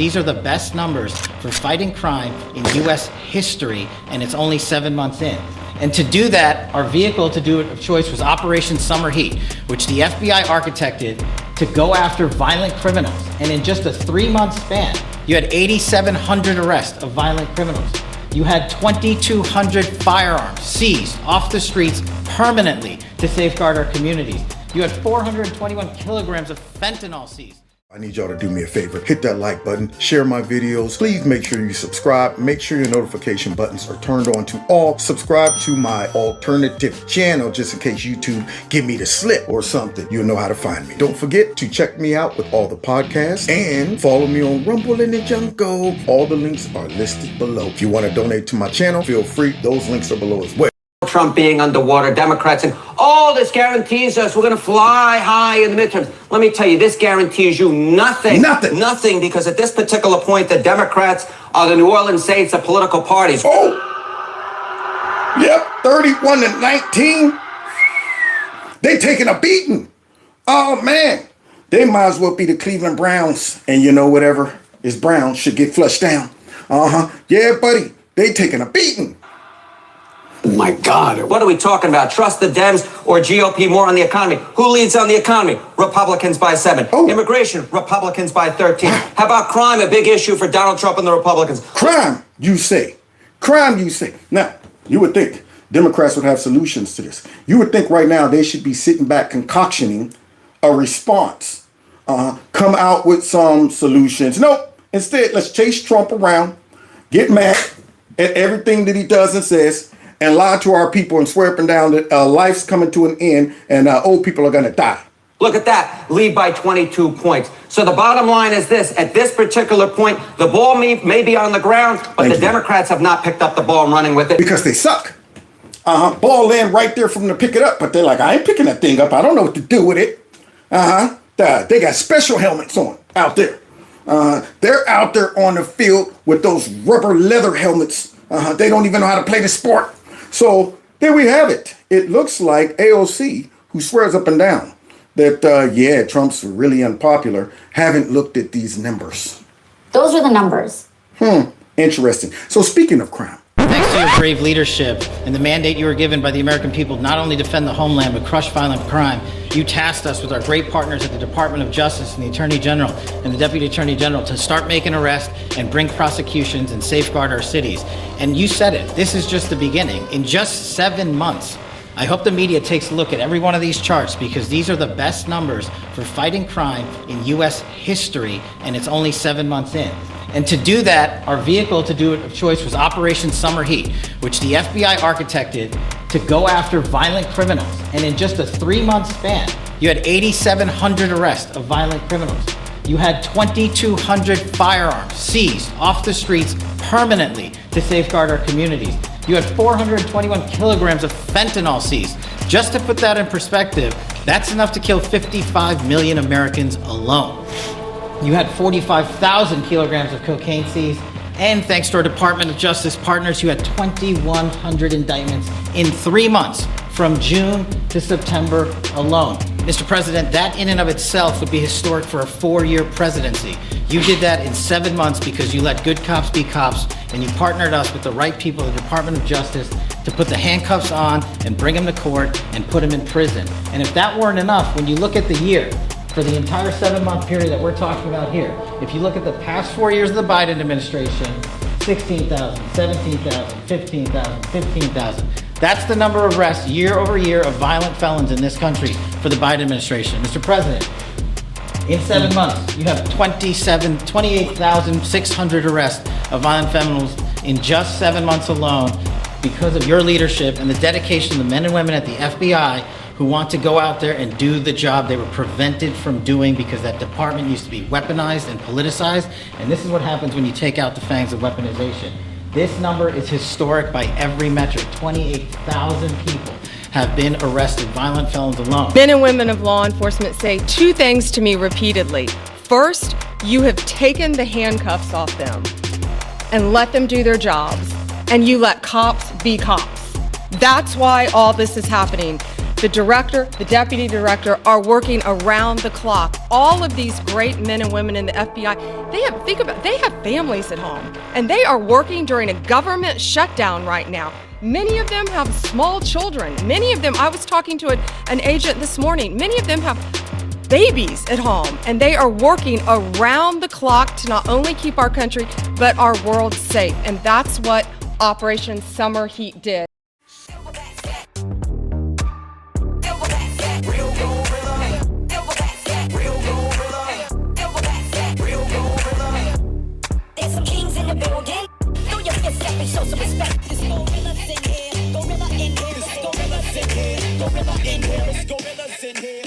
these are the best numbers for fighting crime in U.S. history, and it's only 7 months in. And to do that, our vehicle to do it of choice was Operation Summer Heat, which the FBI architected to go after violent criminals. And in just a 3-month span, you had 8,700 arrests of violent criminals. You had 2,200 firearms seized off the streets permanently to safeguard our communities. You had 421 kilograms of fentanyl seized. I need y'all to do me a favor. Hit that like button, share my videos. Please make sure you subscribe. Make sure your notification buttons are turned on to all. Subscribe to my alternative channel just in case YouTube give me the slip or something. You'll know how to find me. Don't forget to check me out with all the podcasts and follow me on Rumble in the Jungle. All the links are listed below. If you want to donate to my channel, feel free. Those links are below as well. Trump being underwater, Democrats, and all this guarantees us we're going to fly high in the midterms. Let me tell you, this guarantees you nothing. Nothing, because at this particular point, the Democrats are the New Orleans Saints of political parties. Oh! Yep, 31-19. They taking a beating. Oh, man. They might as well be the Cleveland Browns. And you know, whatever is brown should get flushed down. Yeah, buddy. They taking a beating. My God. What are we talking about? Trust the Dems or GOP more on the economy? Who leads on the economy? Republicans by 7. Oh. Immigration, Republicans by 13. How about crime, a big issue for Donald Trump and the Republicans? Crime, you say. Crime, you say. Now, you would think Democrats would have solutions to this. You would think right now they should be sitting back concoctioning a response. Come out with some solutions. Nope. Instead, let's chase Trump around, get mad at everything that he does and says, and lie to our people and swear up and down that life's coming to an end and old people are going to die. Look at that, lead by 22 points. So the bottom line is this, at this particular point, the ball may be on the ground, but the Democrats have not picked up the ball and running with it. Because they suck. Ball land right there for them to pick it up, but they're like, I ain't picking that thing up. I don't know what to do with it. They got special helmets on out there. They're out there on the field with those rubber leather helmets. They don't even know how to play the sport. So there we have it. It looks like AOC, who swears up and down that, yeah, Trump's really unpopular, haven't looked at these numbers. Those are the numbers. Interesting. So speaking of crime. Thanks to your brave leadership and the mandate you were given by the American people not only defend the homeland but crush violent crime, you tasked us with our great partners at the Department of Justice and the Attorney General and the Deputy Attorney General to start making arrests and bring prosecutions and safeguard our cities. And you said it, this is just the beginning. In just 7 months, I hope the media takes a look at every one of these charts because these are the best numbers for fighting crime in U.S. history, and it's only 7 months in. And to do that, our vehicle to do it of choice was Operation Summer Heat, which the FBI architected to go after violent criminals. And in just a 3-month span, you had 8,700 arrests of violent criminals. You had 2,200 firearms seized off the streets permanently to safeguard our communities. You had 421 kilograms of fentanyl seized. Just to put that in perspective, that's enough to kill 55 million Americans alone. You had 45,000 kilograms of cocaine seized, and thanks to our Department of Justice partners, you had 2,100 indictments in 3 months, from June to September alone. Mr. President, that in and of itself would be historic for a 4-year presidency. You did that in 7 months because you let good cops be cops, and you partnered us with the right people at the Department of Justice to put the handcuffs on and bring them to court and put them in prison. And if that weren't enough, when you look at the year, for the entire 7-month period that we're talking about here, if you look at the past 4 years of the Biden administration, 16,000, 17,000, 15,000, 15,000. That's the number of arrests year over year of violent felons in this country for the Biden administration. Mr. President, in 7 months, you have 28,600 arrests of violent felons in just 7 months alone because of your leadership and the dedication of the men and women at the FBI who want to go out there and do the job they were prevented from doing because that department used to be weaponized and politicized. And this is what happens when you take out the fangs of weaponization. This number is historic by every metric. 28,000 people have been arrested, violent felons alone. Men and women of law enforcement say 2 things to me repeatedly. First, you have taken the handcuffs off them and let them do their jobs, and you let cops be cops. That's why all this is happening. the director, the deputy director are working around the clock. All of these great men and women in the FBI, they have families at home, and they are working during a government shutdown right now. Many of them have small children. Many of them, I was talking to an agent this morning, many of them have babies at home, and they are working around the clock to not only keep our country, but our world safe. And that's what Operation Summer Heat did. There's some kings in the building. Throw your fist up and show some respect. There's gorillas in here. Gorilla in here. There's gorillas in here. Gorilla in here. There's gorillas in here.